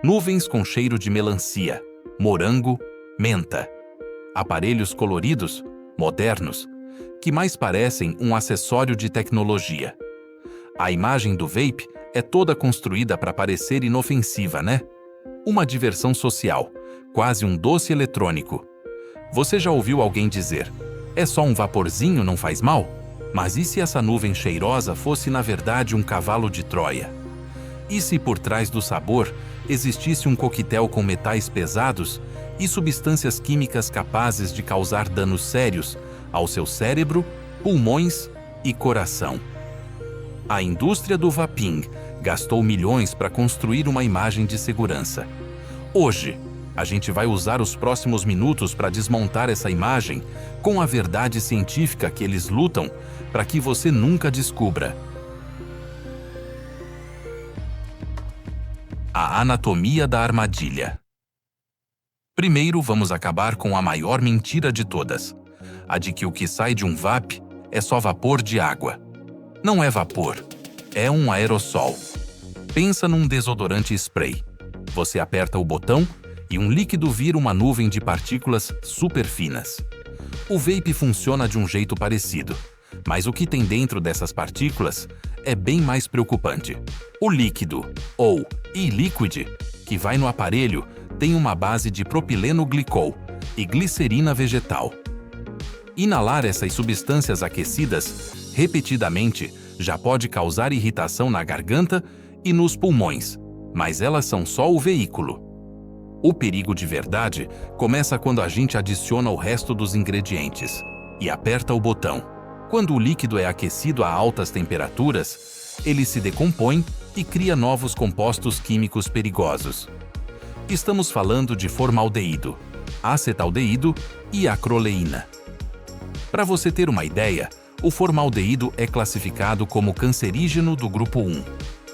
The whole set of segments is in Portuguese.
nuvens com cheiro de melancia, morango, menta. Aparelhos coloridos, modernos, que mais parecem um acessório de tecnologia. A imagem do vape é toda construída para parecer inofensiva, né? Uma diversão social, quase um doce eletrônico. Você já ouviu alguém dizer: é só um vaporzinho, não faz mal? Mas e se essa nuvem cheirosa fosse na verdade um cavalo de Troia? E se por trás do sabor existisse um coquetel com metais pesados e substâncias químicas capazes de causar danos sérios ao seu cérebro, pulmões e coração? A indústria do vaping gastou milhões para construir uma imagem de segurança. Hoje, a gente vai usar os próximos minutos para desmontar essa imagem com a verdade científica que eles lutam para que você nunca descubra. A anatomia da armadilha. Primeiro, vamos acabar com a maior mentira de todas, a de que o que sai de um vape é só vapor de água. Não é vapor, é um aerossol. Pensa num desodorante spray. Você aperta o botão e um líquido vira uma nuvem de partículas super finas. O vape funciona de um jeito parecido, mas o que tem dentro dessas partículas é bem mais preocupante. O líquido, ou e-liquid, que vai no aparelho, tem uma base de propileno glicol e glicerina vegetal. Inalar essas substâncias aquecidas repetidamente já pode causar irritação na garganta e nos pulmões, mas elas são só o veículo. O perigo de verdade começa quando a gente adiciona o resto dos ingredientes e aperta o botão. Quando o líquido é aquecido a altas temperaturas, ele se decompõe e cria novos compostos químicos perigosos. Estamos falando de formaldeído, acetaldeído e acroleína. Para você ter uma ideia, o formaldeído é classificado como cancerígeno do grupo 1,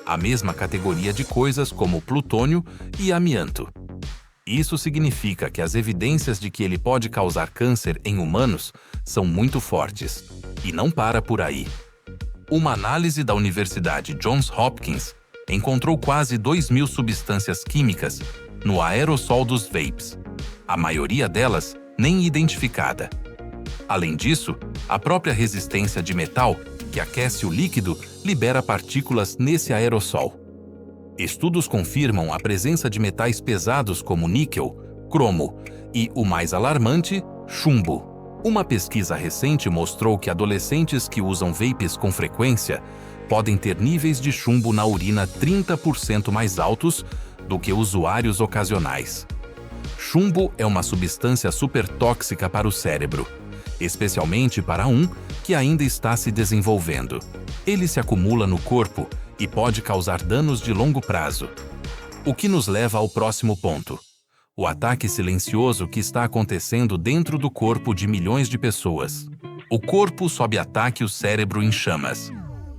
a mesma categoria de coisas como plutônio e amianto. Isso significa que as evidências de que ele pode causar câncer em humanos são muito fortes. E não para por aí. Uma análise da Universidade Johns Hopkins encontrou quase 2.000 substâncias químicas no aerossol dos vapes, a maioria delas nem identificada. Além disso, a própria resistência de metal, que aquece o líquido, libera partículas nesse aerossol. Estudos confirmam a presença de metais pesados como níquel, cromo e, o mais alarmante, chumbo. Uma pesquisa recente mostrou que adolescentes que usam vapes com frequência podem ter níveis de chumbo na urina 30% mais altos do que usuários ocasionais. Chumbo é uma substância super tóxica para o cérebro, especialmente para um que ainda está se desenvolvendo. Ele se acumula no corpo e pode causar danos de longo prazo. O que nos leva ao próximo ponto: o ataque silencioso que está acontecendo dentro do corpo de milhões de pessoas. O corpo sob ataque, o cérebro em chamas.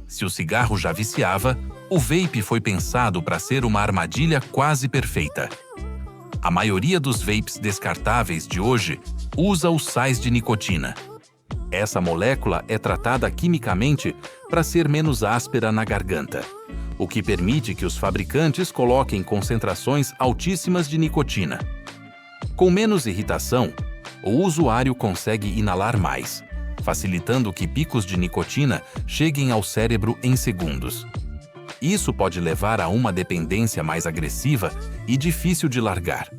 Se o cigarro já viciava, o vape foi pensado para ser uma armadilha quase perfeita. A maioria dos vapes descartáveis de hoje usa os sais de nicotina. Essa molécula é tratada quimicamente para ser menos áspera na garganta, o que permite que os fabricantes coloquem concentrações altíssimas de nicotina. Com menos irritação, o usuário consegue inalar mais, facilitando que picos de nicotina cheguem ao cérebro em segundos. Isso pode levar a uma dependência mais agressiva e difícil de largar.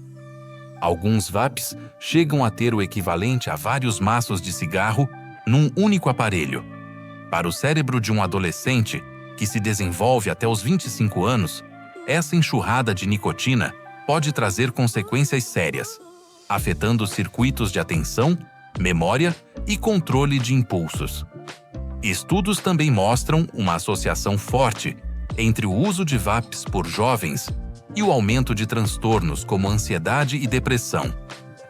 Alguns vapes chegam a ter o equivalente a vários maços de cigarro num único aparelho. Para o cérebro de um adolescente, que se desenvolve até os 25 anos, essa enxurrada de nicotina pode trazer consequências sérias, afetando circuitos de atenção, memória e controle de impulsos. Estudos também mostram uma associação forte entre o uso de vapes por jovens e o aumento de transtornos como ansiedade e depressão,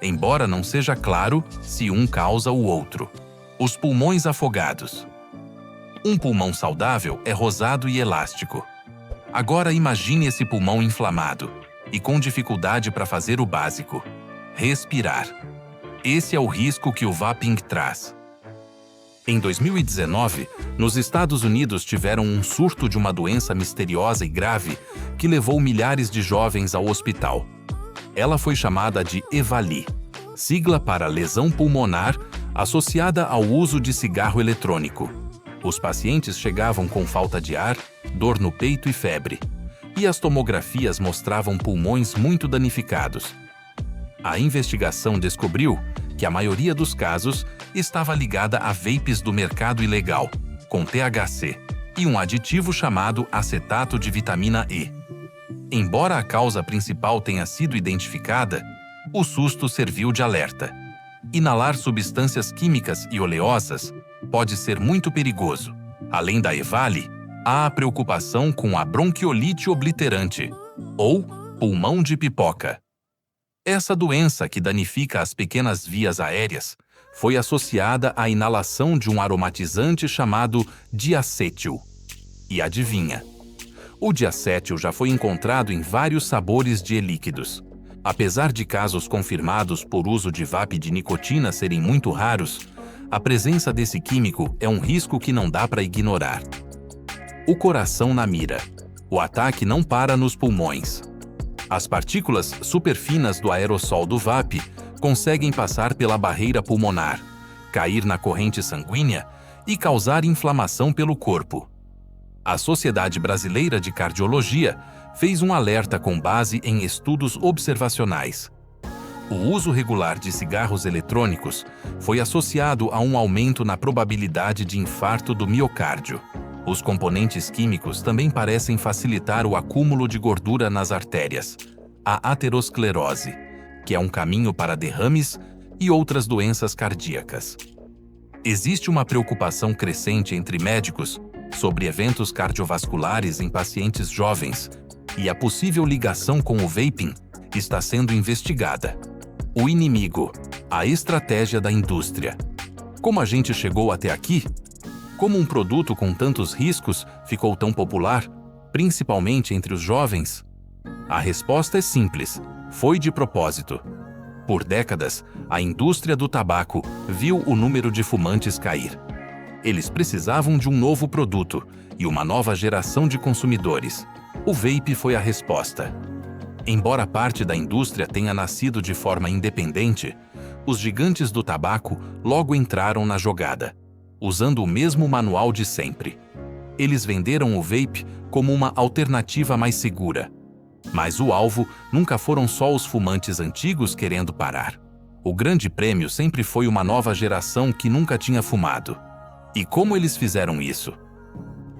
embora não seja claro se um causa o outro. Os pulmões afogados. Um pulmão saudável é rosado e elástico. Agora imagine esse pulmão inflamado e com dificuldade para fazer o básico: respirar. Esse é o risco que o vaping traz. Em 2019, nos Estados Unidos tiveram um surto de uma doença misteriosa e grave que levou milhares de jovens ao hospital. Ela foi chamada de EVALI, sigla para lesão pulmonar associada ao uso de cigarro eletrônico. Os pacientes chegavam com falta de ar, dor no peito e febre, e as tomografias mostravam pulmões muito danificados. A investigação descobriu que a maioria dos casos estava ligada a vapes do mercado ilegal, com THC, e um aditivo chamado acetato de vitamina E. Embora a causa principal tenha sido identificada, o susto serviu de alerta. Inalar substâncias químicas e oleosas pode ser muito perigoso. Além da EVALI, há a preocupação com a bronquiolite obliterante, ou pulmão de pipoca. Essa doença, que danifica as pequenas vias aéreas, foi associada à inalação de um aromatizante chamado diacétil. E adivinha? O diacétil já foi encontrado em vários sabores de líquidos. Apesar de casos confirmados por uso de vape de nicotina serem muito raros, a presença desse químico é um risco que não dá para ignorar. O coração na mira. O ataque não para nos pulmões. As partículas superfinas do aerossol do vape conseguem passar pela barreira pulmonar, cair na corrente sanguínea e causar inflamação pelo corpo. A Sociedade Brasileira de Cardiologia fez um alerta com base em estudos observacionais. O uso regular de cigarros eletrônicos foi associado a um aumento na probabilidade de infarto do miocárdio. Os componentes químicos também parecem facilitar o acúmulo de gordura nas artérias, a aterosclerose, que é um caminho para derrames e outras doenças cardíacas. Existe uma preocupação crescente entre médicos sobre eventos cardiovasculares em pacientes jovens, e a possível ligação com o vaping está sendo investigada. O inimigo, a estratégia da indústria. Como a gente chegou até aqui? Como um produto com tantos riscos ficou tão popular, principalmente entre os jovens? A resposta é simples: foi de propósito. Por décadas, a indústria do tabaco viu o número de fumantes cair. Eles precisavam de um novo produto e uma nova geração de consumidores. O vape foi a resposta. Embora parte da indústria tenha nascido de forma independente, os gigantes do tabaco logo entraram na jogada, usando o mesmo manual de sempre. Eles venderam o vape como uma alternativa mais segura. Mas o alvo nunca foram só os fumantes antigos querendo parar. O grande prêmio sempre foi uma nova geração que nunca tinha fumado. E como eles fizeram isso?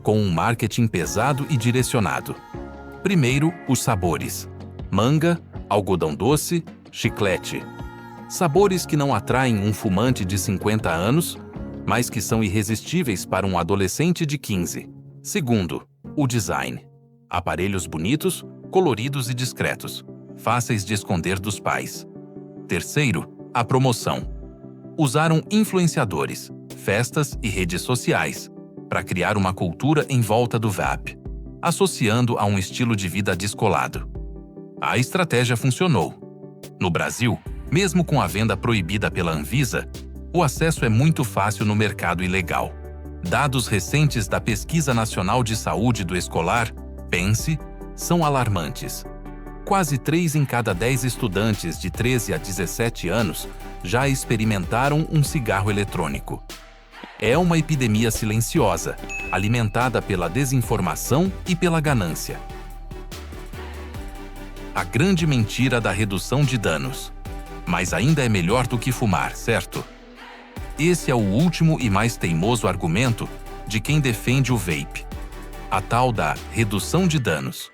Com um marketing pesado e direcionado. Primeiro, os sabores: manga, algodão doce, chiclete. Sabores que não atraem um fumante de 50 anos, mas que são irresistíveis para um adolescente de 15. Segundo, o design. Aparelhos bonitos, coloridos e discretos, fáceis de esconder dos pais. Terceiro, a promoção. Usaram influenciadores, festas e redes sociais para criar uma cultura em volta do vape, associando a um estilo de vida descolado. A estratégia funcionou. No Brasil, mesmo com a venda proibida pela Anvisa, o acesso é muito fácil no mercado ilegal. Dados recentes da Pesquisa Nacional de Saúde do Escolar, PENSE, são alarmantes. Quase 3 em cada 10 estudantes de 13 a 17 anos já experimentaram um cigarro eletrônico. É uma epidemia silenciosa, alimentada pela desinformação e pela ganância. A grande mentira da redução de danos. Mas ainda é melhor do que fumar, certo? Esse é o último e mais teimoso argumento de quem defende o vape. A tal da redução de danos.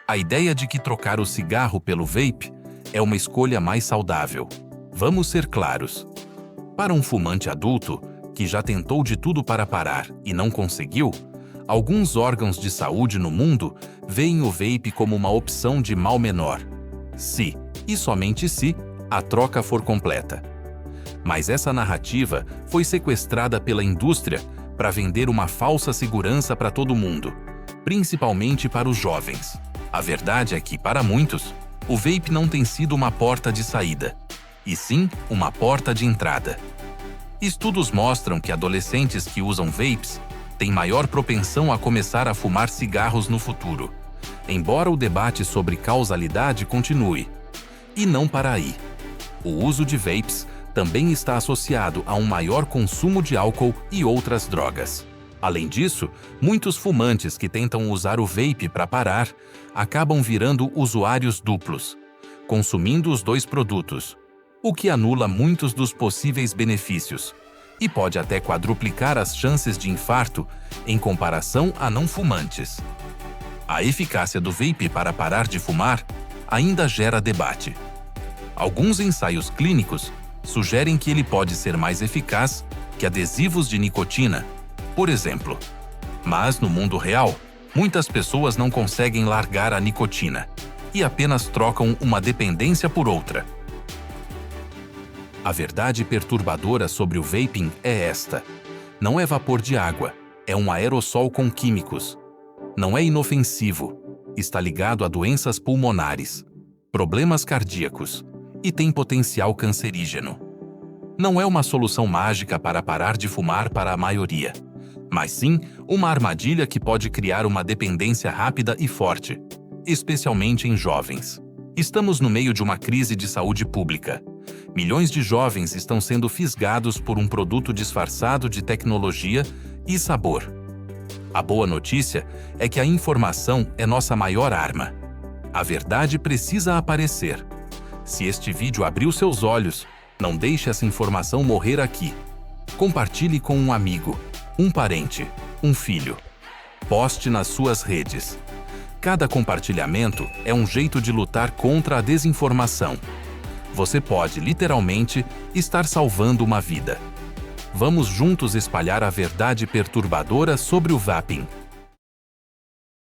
A ideia de que trocar o cigarro pelo vape é uma escolha mais saudável. Vamos ser claros. Para um fumante adulto, que já tentou de tudo para parar e não conseguiu, alguns órgãos de saúde no mundo veem o vape como uma opção de mal menor. Se, e somente se, a troca for completa. Mas essa narrativa foi sequestrada pela indústria para vender uma falsa segurança para todo mundo, principalmente para os jovens. A verdade é que, para muitos, o vape não tem sido uma porta de saída, e sim uma porta de entrada. Estudos mostram que adolescentes que usam vapes têm maior propensão a começar a fumar cigarros no futuro, embora o debate sobre causalidade continue. E não para aí. O uso de vapes também está associado a um maior consumo de álcool e outras drogas. Além disso, muitos fumantes que tentam usar o vape para parar acabam virando usuários duplos, consumindo os dois produtos, o que anula muitos dos possíveis benefícios e pode até quadruplicar as chances de infarto em comparação a não fumantes. A eficácia do vape para parar de fumar ainda gera debate. Alguns ensaios clínicos sugerem que ele pode ser mais eficaz que adesivos de nicotina, por exemplo. Mas, no mundo real, muitas pessoas não conseguem largar a nicotina e apenas trocam uma dependência por outra. A verdade perturbadora sobre o vaping é esta: não é vapor de água, é um aerossol com químicos. Não é inofensivo, está ligado a doenças pulmonares, problemas cardíacos e tem potencial cancerígeno. Não é uma solução mágica para parar de fumar para a maioria, mas sim uma armadilha que pode criar uma dependência rápida e forte, especialmente em jovens. Estamos no meio de uma crise de saúde pública. Milhões de jovens estão sendo fisgados por um produto disfarçado de tecnologia e sabor. A boa notícia é que a informação é nossa maior arma. A verdade precisa aparecer. Se este vídeo abriu seus olhos, não deixe essa informação morrer aqui. Compartilhe com um amigo, um parente, um filho. Poste nas suas redes. Cada compartilhamento é um jeito de lutar contra a desinformação. Você pode, literalmente, estar salvando uma vida. Vamos juntos espalhar a verdade perturbadora sobre o vaping.